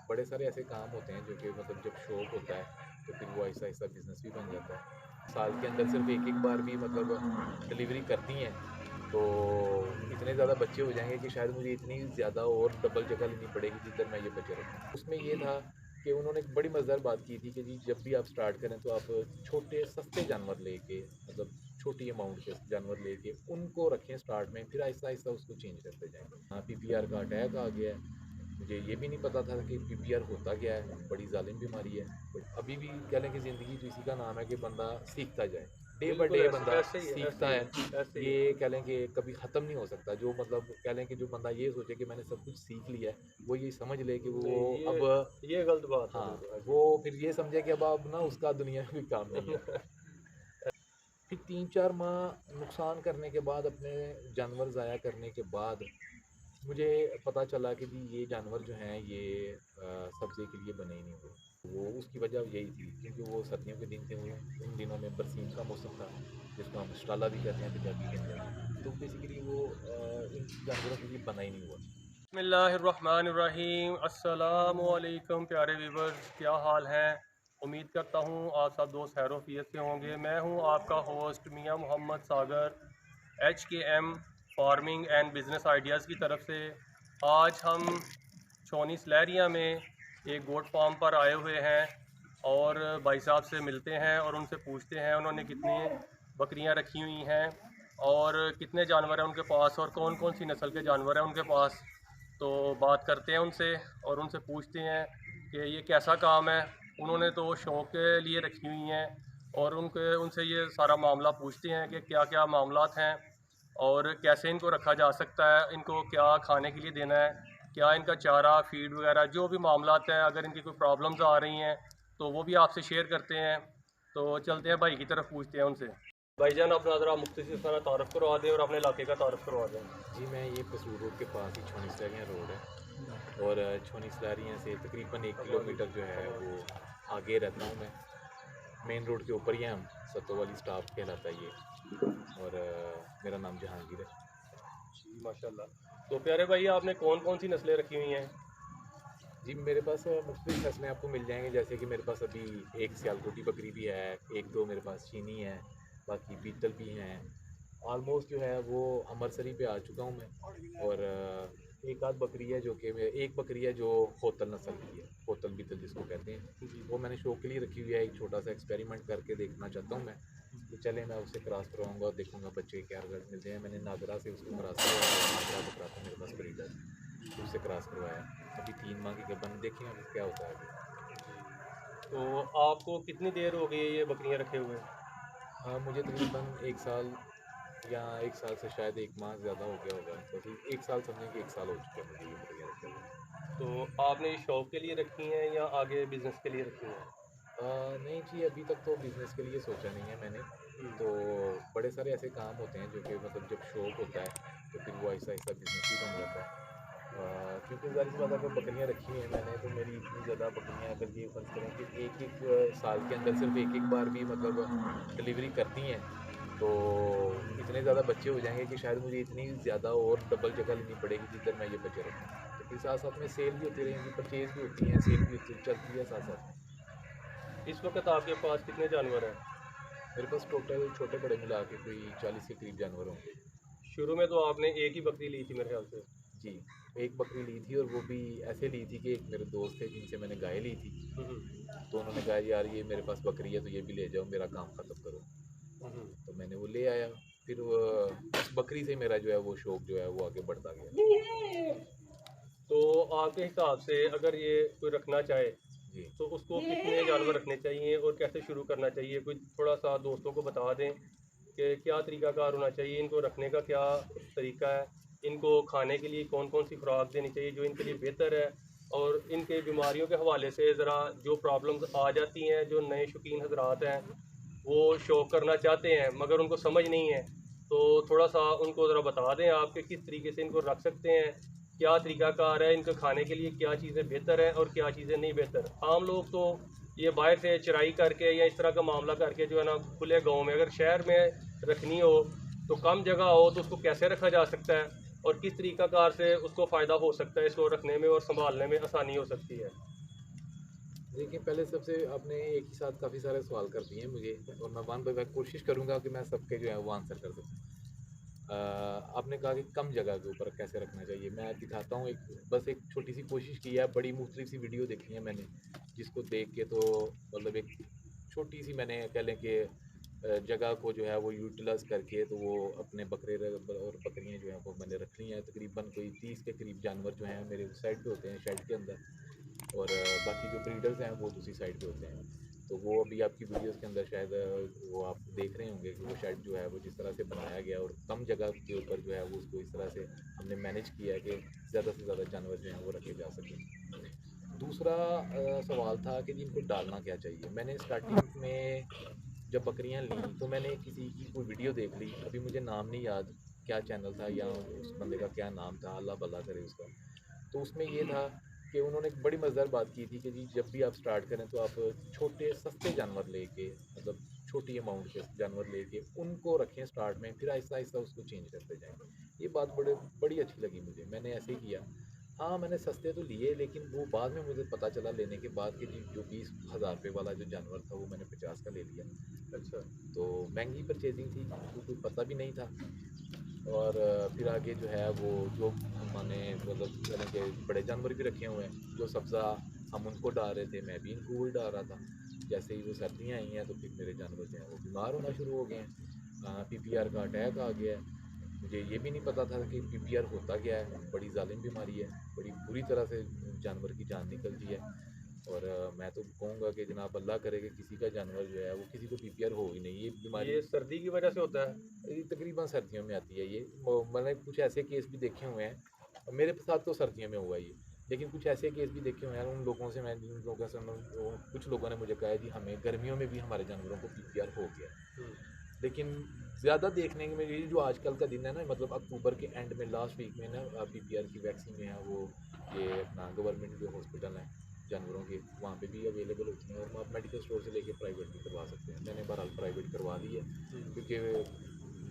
बड़े सारे ऐसे काम होते हैं जो कि मतलब जब शौक होता है तो फिर वो आहिस्ता आहिस्ता बिजनेस भी बन जाता है। साल के अंदर सिर्फ एक एक बार भी मतलब डिलीवरी करती हैं तो इतने ज़्यादा बच्चे हो जाएंगे कि शायद मुझे इतनी ज़्यादा और डबल जगह लेनी पड़ेगी जिधर मैं ये बच्चे रखूँ। उसमें ये था कि उन्होंने एक बड़ी मज़ेदार बात की थी कि जी जब भी आप स्टार्ट करें तो आप छोटे सस्ते जानवर लेके मतलब छोटी अमाउंट के जानवर लेके उनको रखें स्टार्ट में, फिर आहिस्ता आहिस्ता उसको चेंज करते जाएं। हाँ, पीपीआर का अटैक आ गया है। मुझे ये भी नहीं पता था कि पीपीआर होता क्या है, बड़ी जालिम बीमारी है। बट अभी भी कह लें कि ज़िंदगी तो इसी का नाम है कि बंदा सीखता जाए, डे बाय बिल्कुल डे ऐसे बंदा ऐसे ही है, ऐसे सीखता ही है। है, ऐसे ही है। ये कह लें कि कभी ख़त्म नहीं हो सकता। जो मतलब कह लें कि जो बंदा ये सोचे कि मैंने सब कुछ सीख लिया है, वो ये समझ ले कि वो नहीं, अब ये गलत बात है हाँ, बिल्कुल ऐसे। वो फिर ये समझे कि अब ना उसका दुनिया में भी काम नहीं है। फिर 3-4 माह नुकसान करने के बाद, अपने जानवर ज़ाया करने के बाद मुझे पता चला कि जी ये जानवर जो हैं ये सब्ज़ी के लिए बने ही नहीं हुए। वो उसकी वजह यही थी क्योंकि वो सर्दियों के दिन थे, वो उन दिनों में बरसीम का मौसम था जिसको हम शटाला भी कहते हैं पंजाबी के अंदर। तो बेसिकली वो इन जानवरों के लिए बना ही नहीं हुआ। बिस्मिल्लाहिर्रहमानिर्रहीम, अस्सलामु अलैकुम प्यारे व्यूवर्स, क्या हाल हैं। उम्मीद करता हूँ आप सब दोस्त खैरोफियत से होंगे। मैं हूँ आपका होस्ट मियाँ Mohammad Sagar, HKM farming and business ideas की तरफ से। आज हम छोनी सलहरिया में एक गोट फार्म पर आए हुए हैं और भाई साहब से मिलते हैं और उनसे पूछते हैं उन्होंने कितनी बकरियां रखी हुई हैं और कितने जानवर हैं उनके पास और कौन कौन सी नस्ल के जानवर हैं उनके पास। तो बात करते हैं उनसे और उनसे पूछते हैं कि ये कैसा काम है। उन्होंने तो शौक़ के लिए रखी हुई हैं और उनसे ये सारा मामला पूछते हैं कि क्या क्या मामलात हैं और कैसे इनको रखा जा सकता है, इनको क्या खाने के लिए देना है, क्या इनका चारा फीड वगैरह जो भी मामलात हैं, अगर इनकी कोई प्रॉब्लम्स आ रही हैं तो वो भी आपसे शेयर करते हैं। तो चलते हैं भाई की तरफ, पूछते हैं उनसे। भाईजान अपना ज़रा मुख्तसर सारा तारफ़ करवा दें और अपने इलाके का तारफ़ करवा दें। जी मैं ये कसूर रोड के पास ही छोनी सलारियाँ रोड है और छोनी सलारियाँ से तकरीबन 1 किलोमीटर जो है वो आगे रहता हूँ मैं। मेन रोड के ऊपर ही है हम, सत्तो वाली स्टाफ कहलाता है ये। और मेरा नाम जहांगीर है। जी माशाल्लाह। तो प्यारे भाई आपने कौन कौन सी नस्लें रखी हुई हैं? जी मेरे पास मुख्तलिफ नस्लें आपको मिल जाएंगी, जैसे कि मेरे पास अभी एक सियालकोटी बकरी भी है, एक दो मेरे पास चीनी है, बाकी बीतल भी हैं। ऑलमोस्ट जो है वो अमरसरी पे आ चुका हूँ मैं। और एक आध बकरी है जो कि एक बकरी है जो खोतल नस्ल की है, खोतल बीतल जिसको कहते हैं। जी। वो मैंने शौक के लिए रखी हुई है, एक छोटा सा एक्सपेरिमेंट करके देखना चाहता हूँ मैं कि चले मैं उससे क्रॉस करवाऊँगा और देखूँगा बच्चे क्या रिजल्ट मिलते हैं। मैंने नागरा से उसको क्रॉस करवाया, नागरा बकरा था मेरे पास खरीदा, तो उससे क्रॉस करवाया। अभी 3 माह की गबन, देखेंगे अभी क्या होता है अभी। तो आपको कितनी देर हो गई है ये बकरियां रखे हुए? हाँ, मुझे तकरीबन 1 साल या 1 साल से शायद 1 माह ज़्यादा हो गया होगा। तो 1 साल समझें कि 1 साल हो चुका है मुझे ये बकरियाँ रखे हुए। तो आपने शौक के लिए रखी हैं या आगे बिजनेस के लिए रखी हैं? नहीं जी, अभी तक तो बिज़नेस के लिए सोचा नहीं है मैंने। तो बड़े सारे ऐसे काम होते हैं जो कि मतलब जब शौक होता है तो फिर वो आहिस्ता-आहिस्ता बिज़नेस भी बन जाता है। क्योंकि ज़ाहिर-सी बात है अगर बकरियाँ रखी हुई हैं मैंने, तो मेरी इतनी ज़्यादा बकरियाँ, अगर ये फ़र्ज़ करें कि एक-एक साल के अंदर सिर्फ एक-एक बार भी मतलब डिलीवरी करती हैं, तो इतने ज़्यादा बच्चे हो जाएँगे कि शायद मुझे इतनी ज़्यादा और डबल जगह लेनी पड़ेगी जिधर मैं ये बच्चे रखूँ। तो फिर साथ-साथ में सेल भी होती रहेंगी, परचेज़ भी होती हैं, सेल भी होती चलती है साथ-साथ में। इस वक्त आपके पास कितने जानवर हैं? मेरे पास टोटल छोटे-बड़े मिला के कोई 40 के करीब जानवर होंगे। शुरू में तो आपने एक ही बकरी ली थी मेरे ख्याल से। जी, एक बकरी ली थी और वो भी ऐसे ली थी कि एक मेरे दोस्त थे जिनसे मैंने गाय ली थी। हम्म। तो उन्होंने कहा यार ये मेरे पास बकरी है तो ये भी ले जाओ, मेरा काम ख़त्म करो। हम्म। तो मैंने वो ले आया। फिर उस बकरी से मेरा जो है वो शौक जो है वो आगे बढ़ता गया। तो आपके हिसाब से अगर ये कोई रखना चाहे जी। तो उसको कितने जानवर रखने चाहिए और कैसे शुरू करना चाहिए? कोई थोड़ा सा दोस्तों को बता दें कि क्या तरीकाकार होना चाहिए, इनको रखने का क्या तरीका है, इनको खाने के लिए कौन कौन सी खुराक देनी चाहिए जो इनके लिए बेहतर है, और इनके बीमारियों के हवाले से ज़रा जो प्रॉब्लम्स आ जाती हैं, जो नए शौकीन हजरात हैं वो शौक करना चाहते हैं मगर उनको समझ नहीं है, तो थोड़ा सा उनको ज़रा बता दें आप कि किस तरीके से इनको रख सकते हैं, क्या तरीकाकार है, इनको खाने के लिए क्या चीज़ें बेहतर है और क्या चीज़ें नहीं बेहतर। आम लोग तो ये बाहर से चराई करके या इस तरह का मामला करके जो है ना, खुले गांव में, अगर शहर में रखनी हो तो कम जगह हो तो उसको कैसे रखा जा सकता है और किस तरीकाकार से उसको फ़ायदा हो सकता है, इसको रखने में और संभालने में आसानी हो सकती है। देखिए, पहले सबसे आपने एक ही साथ काफ़ी सारे सवाल कर दिए हैं मुझे, और मैं वन बाय वन कोशिश करूँगा कि मैं सबके जो है वो आंसर कर सकूँ। आपने कहा कि कम जगह के ऊपर कैसे रखना चाहिए, मैं दिखाता हूँ एक, बस एक छोटी-सी कोशिश की है, बड़ी मुख्तलिफ सी वीडियो देखी है मैंने, जिसको देख के तो मतलब एक छोटी-सी मैंने कह लें कि जगह को जो है वो यूटिलाइज़ करके तो वो अपने बकरे और बकरियाँ जो हैं वो मैंने रख ली हैं। तकरीबन कोई 30 के करीब जानवर जो हैं मेरे उस साइड पे होते हैं शेड के अंदर, और बाकी जो ब्रीडर्स हैं वो दूसरी साइड पे होते हैं। तो वो अभी आपकी वीडियोस के अंदर शायद वो आप देख रहे होंगे कि वो शेड जो है वो जिस तरह से बनाया गया, और कम जगह के ऊपर जो है वो उसको इस तरह से हमने मैनेज किया है कि ज़्यादा से ज़्यादा जानवर जो हैं वो रखे जा सकें। दूसरा सवाल था कि जी इनको डालना क्या चाहिए। मैंने स्टार्टिंग में जब बकरियां लीं तो मैंने किसी की कोई वीडियो देख ली, अभी मुझे नाम नहीं याद क्या चैनल था या उस बंदे का क्या नाम था, अल्लाह भला करे उसका। तो उसमें ये था कि उन्होंने एक बड़ी मज़ेदार बात की थी कि जी जब भी आप स्टार्ट करें तो आप छोटे सस्ते जानवर लेके, मतलब छोटी अमाउंट के जानवर लेके उनको रखें स्टार्ट में, फिर आहिस्ता आहिस्ता उसको चेंज करते जाएं। ये बात बड़ी अच्छी लगी मुझे, मैंने ऐसे ही किया। हाँ, मैंने सस्ते तो लिए, लेकिन वो बाद में मुझे पता चला लेने के बाद कि जी जो 20,000 रुपये वाला जो जानवर था वो मैंने 50 का ले लिया। अच्छा। तो महंगी परचेजिंग थी, वो कोई पता भी नहीं था। और फिर आगे जो है वो जो मैंने मतलब यानी कि बड़े जानवर भी रखे हुए हैं, जो सब्ज़ा हम उनको डाल रहे थे, मैं भी इनको वही डाल रहा था। जैसे ही वो सर्दियाँ आई हैं तो फिर मेरे जानवर जो हैं वो बीमार होना शुरू हो गए हैं। पीपीआर का अटैक आ गया है। मुझे ये भी नहीं पता था कि पीपीआर होता क्या है, बड़ी ज़ालिम बीमारी है, बड़ी बुरी तरह से जानवर की जान निकलती है। और मैं तो कहूँगा कि जनाब अल्लाह करे कि किसी का जानवर जो है वो किसी को पीपीआर हो ही नहीं, ये बीमारी ये सर्दी की वजह से होता है? ये तकरीबन सर्दियों में आती है ये। मैंने कुछ ऐसे केस भी देखे हुए हैं, और मेरे साथ तो सर्दियों में हुआ ये, लेकिन कुछ ऐसे केस भी देखे हुए हैं उन लोगों से, मैं जिन लोगों से कुछ लोगों ने मुझे कहा है जी हमें गर्मियों में भी हमारे जानवरों को पीपीआर हो गया है। हम्म। लेकिन ज़्यादा देखने में ये जो आजकल का दिन है ना, मतलब अक्टूबर के एंड में लास्ट वीक में ना पीपीआर की वैक्सीन जो है वो ये अपना गवर्नमेंट जो हॉस्पिटल हैं जानवरों के वहाँ पे भी अवेलेबल होती हैं, और आप मेडिकल स्टोर से लेके प्राइवेट भी करवा सकते हैं। मैंने बहरहाल प्राइवेट करवा ली है, क्योंकि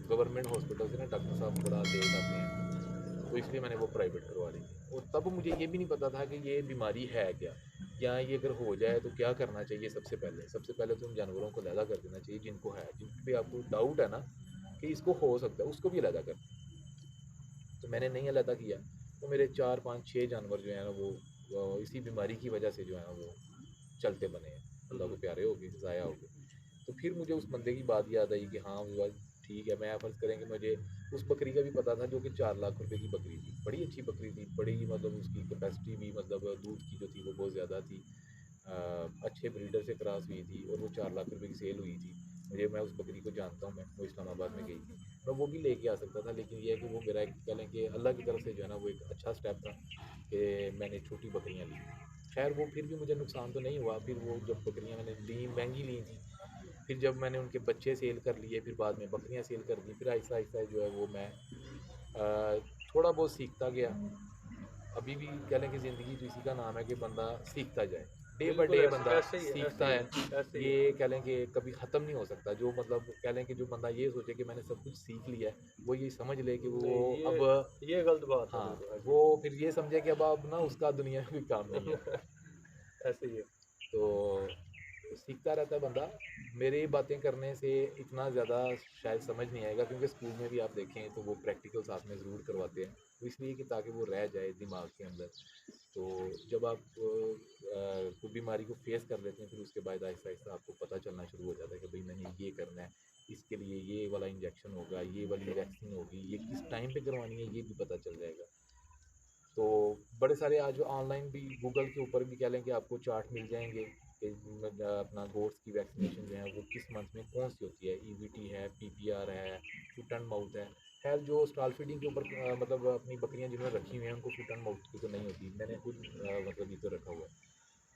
गवर्नमेंट हॉस्पिटल से ना डॉक्टर साहब बड़ा लेट आते हैं, तो इसलिए मैंने वो प्राइवेट करवा ली थी। और तब मुझे ये भी नहीं पता था कि ये बीमारी है क्या, या ये अगर हो जाए तो क्या करना चाहिए। सबसे पहले तो उन जानवरों को अलहदा कर देना चाहिए जिनको है, जिन पे आपको डाउट है ना कि इसको हो सकता है, उसको भी अलहदा कर। तो मैंने नहीं अलहदा किया, तो मेरे 4 5 6 जानवर जो हैं ना वो इसी बीमारी की वजह से जो है वो चलते बने हैं, अल्लाह को प्यारे हो गए, ज़ाया हो गए। तो फिर मुझे उस बंदे की बात याद आई कि हाँ वो ठीक है, मैं फ़र्ज़ करें कि मुझे उस बकरी का भी पता था जो कि 4 लाख रुपए की बकरी थी, बड़ी अच्छी बकरी थी, बड़ी मतलब उसकी कैपेसिटी भी मतलब दूध की जो थी वो बहुत ज़्यादा थी। अच्छे ब्रीडर से क्रॉस हुई थी और वो 4 लाख रुपए की सेल हुई थी। मैं उस बकरी को जानता हूँ, मैं वो इस्लामाबाद में गई थी, मैं वो भी लेके आ सकता था, लेकिन ये है कि वो मेरा एक कह लें कि अल्लाह की तरफ से जो है ना वो एक अच्छा स्टेप था कि मैंने छोटी बकरियाँ ली। खैर वो फिर भी मुझे नुकसान तो नहीं हुआ, फिर वो जब बकरियाँ मैंने ली महंगी ली थी, फिर जब मैंने उनके बच्चे सेल कर लिए, फिर बाद में बकरियाँ सेल कर दी, फिर आहिस्ता आहिस्ता जो है वो मैं थोड़ा बहुत सीखता गया। अभी भी कह लें कि ज़िंदगी तो इसी का नाम है कि बंदा सीखता जाए, डे बाय बिल्कुल डे ऐसे बंदा ऐसे ही है, ऐसे सीखता ही है। है, ऐसे ही है। ये कह लें कि कभी ख़त्म नहीं हो सकता, जो मतलब कह लें कि जो बंदा ये सोचे कि मैंने सब कुछ सीख लिया है, वो ये समझ ले कि वो नहीं, अब ये गलत बात है, हाँ, बिल्कुल ऐसे वो फिर ये समझे कि अब ना उसका दुनिया में कोई काम नहीं है। ही ऐसे ही है। तो सीखता रहता है बंदा। मेरी बातें करने से इतना ज़्यादा शायद समझ नहीं आएगा, क्योंकि स्कूल में भी आप देखें तो वो प्रैक्टिकल साथ में ज़रूर करवाते हैं, तो इसलिए कि ताकि वो रह जाए दिमाग के अंदर। तो जब आप कोई बीमारी को फेस कर लेते हैं, फिर उसके बाद आहिस्ता आहिस्ता आपको पता चलना शुरू हो जाता है कि भाई मैंने ये करना है, इसके लिए ये वाला इंजेक्शन होगा, ये वाली वैक्सीन होगी, ये किस टाइम पे करवानी है ये भी पता चल जाएगा। तो बड़े सारे आज ऑनलाइन भी गूगल के ऊपर भी कह लें कि आपको चार्ट मिल जाएंगे कि अपना गोट्स की वैक्सीनेशन जो है वो किस मंथ में कौन सी होती है, ईवीटी है, पीपीआर है, फुट एंड माउथ है। खैर जो स्टॉल फीडिंग के ऊपर मतलब अपनी बकरियां जिन्होंने रखी हुई हैं उनको फुट एंड माउथ की तो नहीं होती, मैंने खुद मतलब ये तो रखा हुआ है।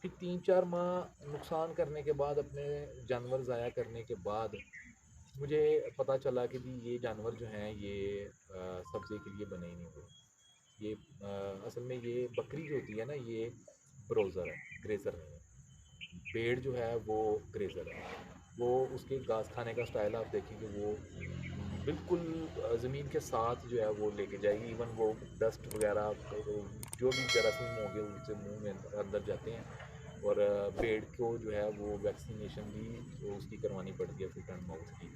फिर 3 4 माह नुकसान करने के बाद, अपने जानवर ज़ाया करने के बाद, मुझे पता चला कि जी ये जानवर जो हैं ये सब्ज़ी के लिए बने ही नहीं हुए। ये असल में ये बकरी जो होती है ना ये ब्रोज़र है, ग्रेज़र नहीं है। भेड़ जो है वो ग्रेज़र है। वो उसके घास खाने का स्टाइल आप देखेंगे वो बिल्कुल ज़मीन के साथ जो है वो लेके जाएगी। इवन वो डस्ट वगैरह जो भी जरासीम होंगे उनसे मुँह में अंदर जाते हैं, और पेड़ को जो है वो वैक्सीनेशन भी तो उसकी करवानी पड़ती है, फुट एंड माउथ की।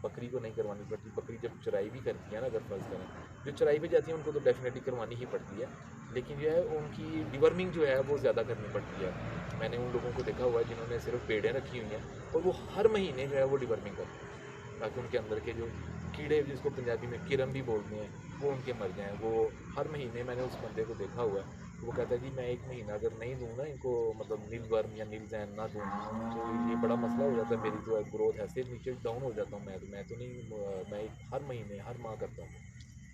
बकरी को नहीं करवानी पड़ती। बकरी जब चराई भी करती है ना, अगर फर्ज करें जो चराई पे जाती है उनको तो डेफिनेटली करवानी ही पड़ती है, लेकिन जो है उनकी डिवर्मिंग जो है वो ज़्यादा करनी पड़ती है। मैंने उन लोगों को देखा हुआ है जिन्होंने सिर्फ पेड़ें रखी हुई हैं और वो हर महीने जो है वो डिवर्मिंग करते हैं, ताकि उनके अंदर के जो कीड़े, जिसको पंजाबी में किरम भी बोलते हैं, वो उनके मर जाएँ। वो हर महीने मैंने उस बंदे को देखा हुआ है, तो वो कहता है जी मैं 1 महीना अगर नहीं दूँ ना इनको, मतलब नील वर्म या नील जैन ना दूँ, तो ये बड़ा मसला हो जाता है। मेरी जो है ग्रोथ ऐसे नीचे डाउन हो जाता हूँ। मैं तो नहीं, मैं हर महीने हर माह करता हूँ।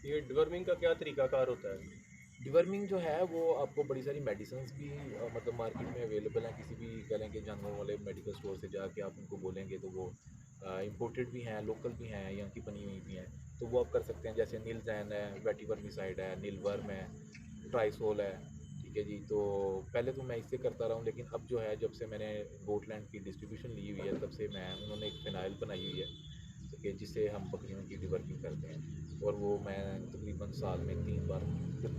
ये डिवर्मिंग का क्या तरीकाकार होता है? डिवर्मिंग जो है वो आपको बड़ी सारी मेडिसिन्स भी मतलब मार्केट में अवेलेबल हैं। किसी भी कह लें कि जानवरों वाले मेडिकल स्टोर से जाके आप उनको बोलेंगे तो वो इंपोर्टेड भी हैं, लोकल भी हैं, यहाँ की बनी हुई भी हैं, तो वो आप कर सकते हैं। जैसे नीलजैन है, वेटिवर्मिसाइड है, नीलवर्म है, ट्राइसोल है, ठीक है जी। तो पहले तो मैं इससे करता रहा हूँ, लेकिन अब जो है जब से मैंने गोटलैंड की डिस्ट्रीब्यूशन ली हुई है, तब से मैं उन्होंने एक फिनाइल बनाई हुई है, ठीक है, जिससे हम बकरियों की डिवर्मिंग करते हैं। और वो मैं तकरीबन साल में 3 बार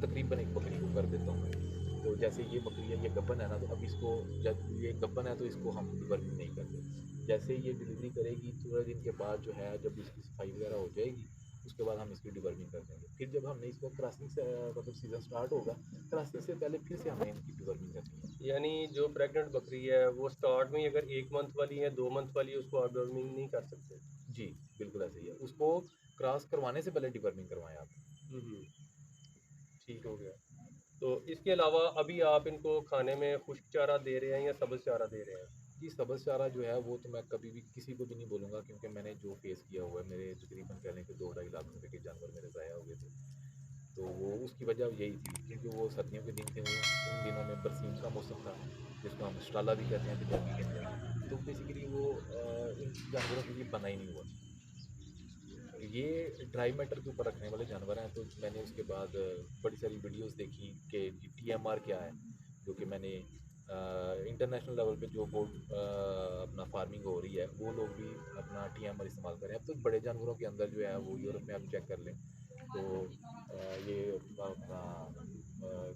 तकरीबन एक बकरी को कर देता हूँ मैं। तो जैसे ये बकरी है, ये गब्बन है ना, तो अब इसको, जब ये गब्बन है तो इसको हम डिवर्मिंग नहीं करते। जैसे ये डिलीवरी करेगी थोड़े दिन के बाद जो है, जब इसकी सफाई वगैरह हो जाएगी, उसके बाद हम इसकी डिवर्मिंग कर देंगे। फिर जब हमने इसको क्रॉसिंग से मतलब सीज़न स्टार्ट होगा, क्रॉसिंग से पहले फिर से हमने इनकी डिवर्मिंग करनी है। यानी जो प्रेग्नेंट बकरी है वो स्टार्ट में ही अगर 1 मंथ वाली है, 2 मंथ वाली है, उसको आप डिवर्मिंग नहीं कर सकते? जी, बिल्कुल ऐसे ही है। उसको क्रॉस करवाने से पहले डिवर्मिंग करवाएं आप। हम्म, ठीक हो गया। तो इसके अलावा अभी आप इनको खाने में खुश्क चारा दे रहे हैं या सब्ज़ चारा दे रहे हैं? जी, सब्ज़ चारा जो है वो तो मैं कभी भी किसी को भी नहीं बोलूँगा, क्योंकि मैंने जो फ़ेस किया हुआ है, मेरे तकरीबन कह लें कि 2 ढाई लाख रुपए के जानवर मेरे ज़ाया हो गए थे। तो वो उसकी वजह यही थी, क्योंकि वो सर्दियों के दिन थे, वो उन दिनों में बरसीम का मौसम था, जिसको हम शटाला भी कहते हैं पंजाबी के अंदर। तो बेसिकली वो इन जानवरों के लिए बना ही नहीं हुआ। ये ड्राई मैटर के ऊपर रखने वाले जानवर हैं, तो मैंने उसके बाद बड़ी सारी वीडियोस देखी कि टीएमआर क्या है, जो कि मैंने इंटरनेशनल लेवल पे जो बोर्ड अपना फार्मिंग हो रही है, वो लोग भी अपना टीएमआर इस्तेमाल करें। अब तो बड़े जानवरों के अंदर जो है वो यूरोप में आप चेक कर लें, तो ये अपना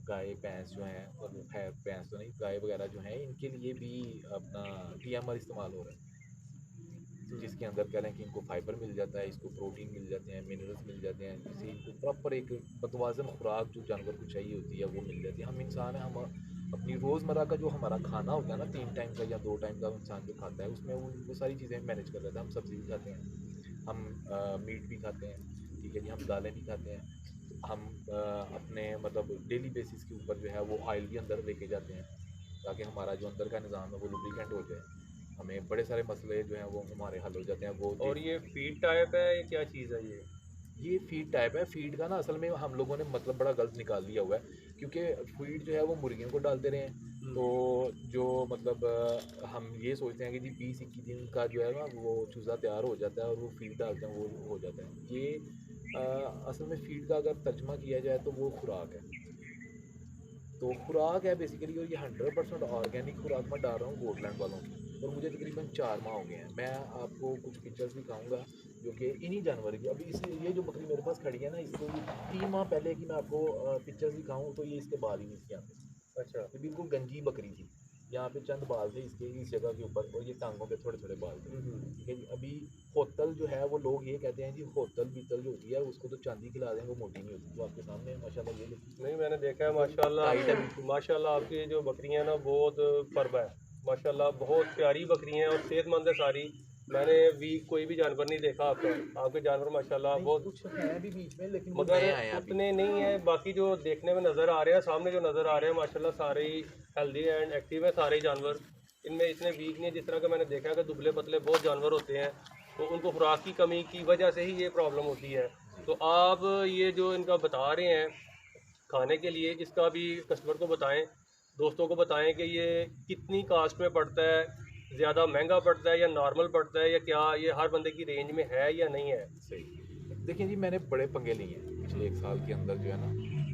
गाय भैंस जो हैं, और खैर भैंस तो नहीं, गाय वगैरह जो हैं, इनके लिए भी अपना टीएमआर इस्तेमाल हो रहा है, जिसके अंदर कह लें कि इनको फाइबर मिल जाता है, इसको प्रोटीन मिल जाते हैं, मिनरल्स मिल जाते हैं, जिससे इनको प्रॉपर एक मतवाज़न खुराक जो जानवर को चाहिए होती है वो मिल जाती है। हम इंसान हैं, हम अपनी रोज़मर्रा का जो हमारा खाना होता है ना, 3 टाइम का या 2 टाइम का इंसान जो खाता है, उसमें वो सारी चीज़ें मैनेज कर लेते हैं। हम सब्ज़ी भी खाते हैं, हम मीट भी खाते हैं, ठीक है जी, हम दालें भी खाते हैं, हम अपने मतलब डेली बेसिस के ऊपर जो है वो ऑयल भी अंदर लेके जाते हैं, ताकि हमारा जो अंदर का निज़ाम है वो लुब्रिकेंट हो जाए। हमें बड़े सारे मसले जो हैं वो हमारे हल हो जाते हैं। वो और ये फीड टाइप है, ये क्या चीज़ है ये फीड टाइप है। फीड का ना असल में हम लोगों ने मतलब बड़ा गलत निकाल दिया हुआ है, क्योंकि फीड जो है वो मुर्गियों को डालते रहे हैं। तो जो मतलब हम ये सोचते हैं कि जी 20-21 दिन का जो है ना वो चूज़ा तैयार हो जाता है और वो फीड डालते हैं, वो हो जाता है। ये असल में फीड का अगर तर्जमा किया जाए तो वो खुराक है। तो खुराक है बेसिकली, और ये 100% ऑर्गेनिक खुराक मैं डाल रहा हूँ गोटलैंड वालों की, और मुझे तकरीबन 4 माह हो गए हैं। मैं आपको कुछ पिक्चर्स दिखाऊंगा जो कि इन्हीं जानवर की, अभी इस ये जो बकरी मेरे पास खड़ी है ना, इसको 3 माह पहले की मैं आपको पिक्चर्स दिखाऊँ तो ये इसके बाल ही नहीं इसके आते। अच्छा। ये बिल्कुल गंजी बकरी थी, यहाँ पे चंद बाल थे इसके इस जगह के ऊपर, और ये टांगों पे थोड़े थोड़े बाल थे, ठीक है जी। अभी होतल जो है वो लोग ये कहते हैं जी, होतल बीतल जो होती है उसको तो चांदी खिला दें, वो मोटी नहीं होती। तो आपके सामने है माशाल्लाह, ये देखिए, नहीं, मैंने देखा है बिल्कुल टाइट है माशाल्लाह। बिल्कुल। माशाल्लाह आपकी जो बकरियां हैं ना बहुत फर्बा है। माशाल्लाह बहुत प्यारी बकरी हैं और सेहतमंद है सारी। मैंने वीक कोई भी जानवर नहीं देखा आपका। आपके जानवर माशाल्लाह नहीं, बहुत, कुछ हैं भी बीच में, लेकिन वो मगर नए आए हैं अभी। उतने नहीं है। बाकी जो देखने में नज़र आ रहे हैं, सामने जो नज़र आ रहे हैं माशाल्लाह सारे ही हेल्दी एंड एक्टिव है सारे ही जानवर। इनमें इतने वीक नहीं है। जिस तरह का मैंने देखा है कि दुबले पतले बहुत जानवर होते हैं, तो उनको खुराक की कमी की वजह से ही ये प्रॉब्लम होती है। तो आप ये जो इनका बता रहे हैं खाने के लिए, इसका भी कस्टमर को बताएं, दोस्तों को बताएं कि ये कितनी कास्ट में पड़ता है, ज़्यादा महंगा पड़ता है या नॉर्मल पड़ता है, या क्या ये हर बंदे की रेंज में है या नहीं है? सही। देखिए जी, मैंने बड़े पंगे लिए हैं पिछले 1 साल के अंदर जो है ना,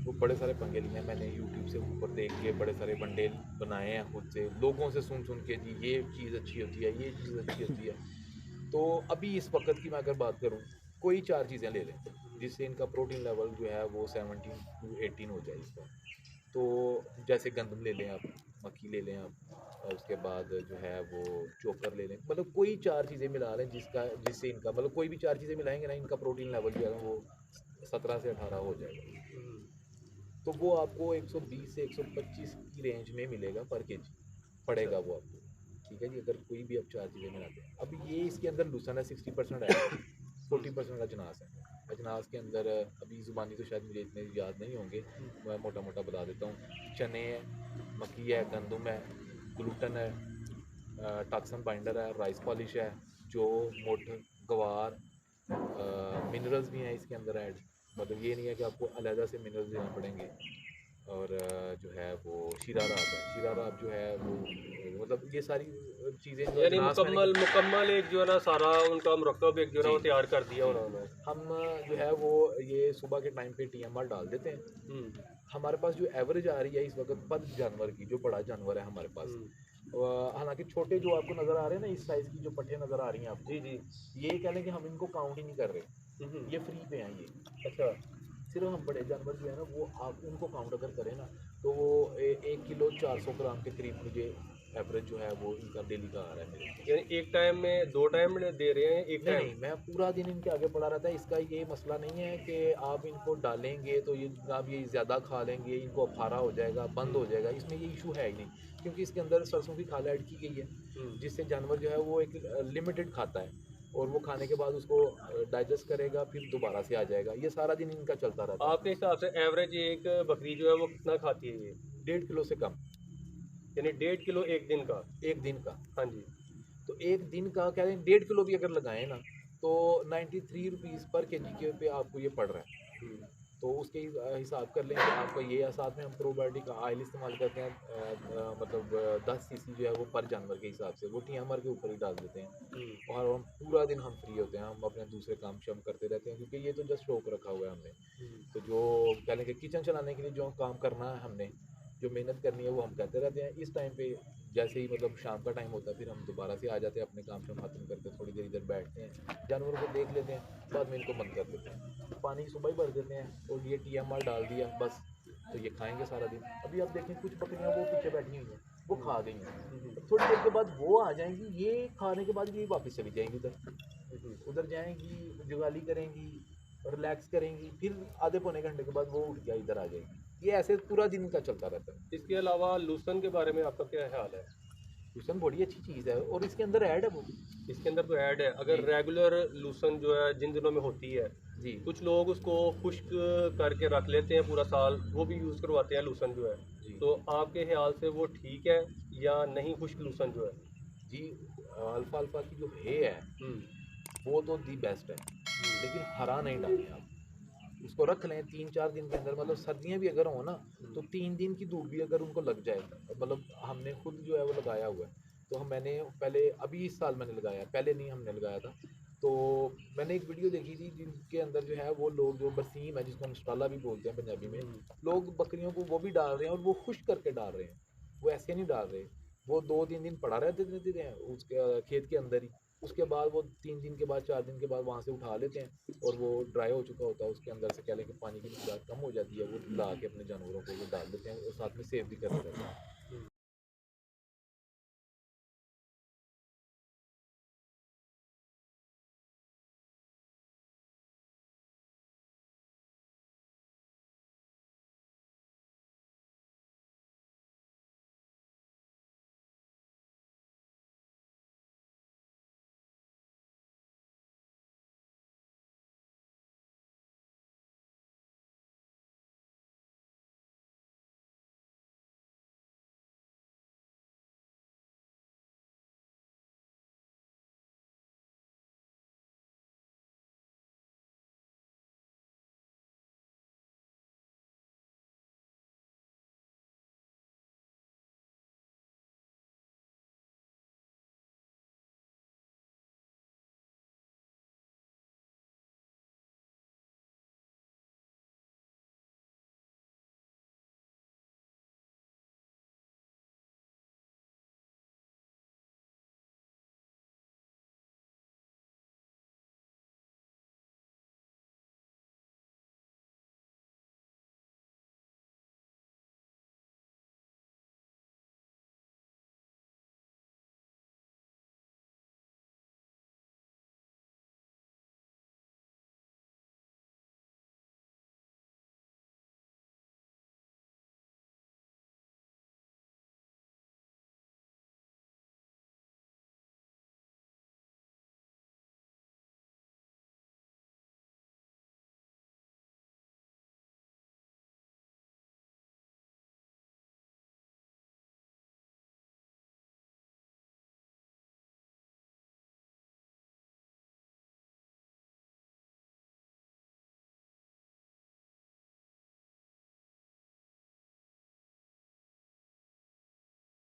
वो बड़े सारे पंगे लिए हैं मैंने। यूट्यूब से ऊपर देख के बड़े सारे बंडे बनाए हैं खुद से, लोगों से सुन सुन के जी ये चीज़ अच्छी होती है, ये चीज़ अच्छी होती है। तो अभी इस वक्त की मैं अगर बात करूँ, कोई 4 चीज़ें ले लें जिससे इनका प्रोटीन लेवल जो है वो 17 to 18 हो जाए इसका। तो जैसे गंदम ले लें आप, मक्की ले लें आप, और उसके बाद जो है वो चोकर ले लें, मतलब कोई 4 चीज़ें मिला लें जिससे इनका मतलब कोई भी 4 चीज़ें मिलाएंगे ना, इनका प्रोटीन लेवल जो है ना वो 17 से 18 हो जाएगा। तो वो आपको 120 से 125 की रेंज में मिलेगा पर केजी पड़ेगा वो आपको। ठीक है जी, अगर कोई भी आप 4 चीज़ें मिलाते हैं। अब ये इसके अंदर लूसन है 60% है, 40% अजनास है। अजनास के अंदर अभी ज़ुबानी तो शायद मुझे इतने याद नहीं होंगे, मैं मोटा मोटा बता देता हूँ। चने है, मक्की है, गंदम है, ग्लूटन है, टॉक्सिन बाइंडर है, राइस पॉलिश है, जौ, मोठ, ग्वार, मिनरल्स भी हैं इसके अंदर ऐड। मतलब ये नहीं है कि आपको अलहदा से मिनरल्स देने पड़ेंगे। और जो है वो शीरा राब है, शीरा राब जो है वो मतलब ये सारी चीज़ें जो यानी अजनास मैंने मुकम्मल मुकम्मल एक जो है ना सारा उनका मुरक्कब एक जो है ना वो जी तैयार कर दिया जी उन्होंने। हम जो है वो ये सुबह के टाइम पे टीएमआर डाल देते हैं। हम्म हमारे पास जो एवरेज आ रही है इस वक्त पर जानवर की, जो बड़ा जानवर है हमारे पास, हम्म, हालांकि छोटे जो आपको नज़र आ रहे हैं ना इस साइज़ की जो पट्टे नज़र आ रही हैं आपको, जी जी। ये कह लें कि हम इनको काउंट ही नहीं कर रहे, हम्म, ये फ्री पे हैं ये। अच्छा। सिर्फ हम बड़े जानवर जो है ना वो आप उनको काउंट अगर करें ना तो वो 1 किलो 400 ग्राम के करीब मुझे एवरेज जो है वो इनका डेली का आ रहा है मेरे। यानी एक टाइम में 2 टाइम में दे रहे हैं एक नहीं टाइम? नहीं, मैं पूरा दिन इनके आगे पड़ा रहता है। इसका ये मसला नहीं है कि आप इनको डालेंगे तो ये जनाब ये ज़्यादा खा लेंगे, इनको अफारा हो जाएगा, बंद हो जाएगा, इसमें ये इशू है ही नहीं, क्योंकि इसके अंदर सरसों की खाल ऐड की गई है, हम्म। जिससे जानवर जो है वो एक लिमिटेड खाता है और वो खाने के बाद उसको डाइजेस्ट करेगा, फिर दोबारा से आ जाएगा। ये सारा दिन इनका चलता रहता आपके है। हिसाब से एवरेज एक बकरी जो है वो कितना खाती है ये? 1.5 किलो से कम, यानी 1.5 किलो एक दिन का? एक दिन का। हाँ जी। तो एक दिन का कह रहे हैं 1.5 किलो भी अगर लगाएं ना तो 93 रुपीज़ पर केजी के पे आपको ये पड़ रहा है। हम्म, तो उसके हिसाब कर लें कि आपका ये है। साथ में हम प्रोबायोटिक ऑयल इस्तेमाल करते हैं, मतलब 10 सीसी जो है वो पर जानवर के हिसाब से वो टीएमआर के ऊपर ही डाल देते हम्म, हैं। और हम पूरा दिन हम फ्री होते हैं, हम अपने दूसरे काम शम करते रहते हैं, क्योंकि ये तो जस्ट शौक रखा हुआ है हमने। हम्म, तो जो कह लें कि किचन चलाने के लिए जो काम करना है हमने, जो मेहनत करनी है वो हम करते रहते हैं। इस टाइम पे जैसे ही मतलब शाम का टाइम होता है फिर हम दोबारा से आ जाते हैं, अपने काम शाम खत्म करके थोड़ी देर इधर बैठते हैं, जानवरों को देख लेते हैं, बाद में इनको बंद कर देते हैं। पानी सुबह ही भर देते हैं और ये टीएमआर डाल दिया बस, तो ये खाएंगे सारा दिन। अभी आप देखें कुछ बकरियां वो पीछे बैठी हुई हैं, वो खा गई हैं, हम्म, थोड़ी देर के बाद वो आ जाएंगी, ये खाने के बाद ये वापस चली जाएंगी उधर, हम्म। उधर जाएंगी, जुगाली करेंगी, रिलैक्स करेंगी, फिर आधे पौने घंटे के बाद वो उठ के इधर आ जाएगी। ये ऐसे पूरा दिन का चलता रहता है। इसके अलावा लूसन के बारे में आपका क्या ख्याल है? ट्यूशन बड़ी अच्छी चीज़ है और इसके अंदर ऐड है वो। इसके अंदर तो ऐड है, अगर जी रेगुलर लूसन जो है जिन दिनों में होती है, जी कुछ लोग उसको खुश्क करके रख लेते हैं पूरा साल, वो भी यूज़ करवाते हैं लूसन जो है। जी तो आपके ख्याल से वो ठीक है या नहीं खुश्क लूसन जो है? जी। अल्फ़ा अल्फ़ा की जो है हम्म, वो तो दी बेस्ट है, लेकिन हरा नहीं डालें आप। उसको रख लें 3-4 दिन के अंदर, मतलब सर्दियाँ भी अगर हो ना तो 3 दिन की धूप भी अगर उनको लग जाए, मतलब हमने खुद जो है वो लगाया हुआ है। तो मैंने पहले अभी इस साल मैंने लगाया, पहले नहीं हमने लगाया था। तो मैंने एक वीडियो देखी थी जिनके अंदर जो है वो लोग जो बरसीम है, जिसको हम स्टाला भी बोलते हैं पंजाबी में, हम्म, लोग बकरियों को वो भी डाल रहे हैं और वो खुश करके डाल रहे हैं, वो ऐसे नहीं डाल रहे। वो 2-3 दिन पड़ा रहते हैं उसके खेत के अंदर ही, उसके बाद वो 3 दिन के बाद 4 दिन के बाद वहाँ से उठा लेते हैं और वो ड्राई हो चुका होता है, उसके अंदर से कह लें कि पानी की मिकदार कम हो जाती है, वो ला के अपने जानवरों को वो डाल देते हैं और साथ में सेव भी करते रहते हैं।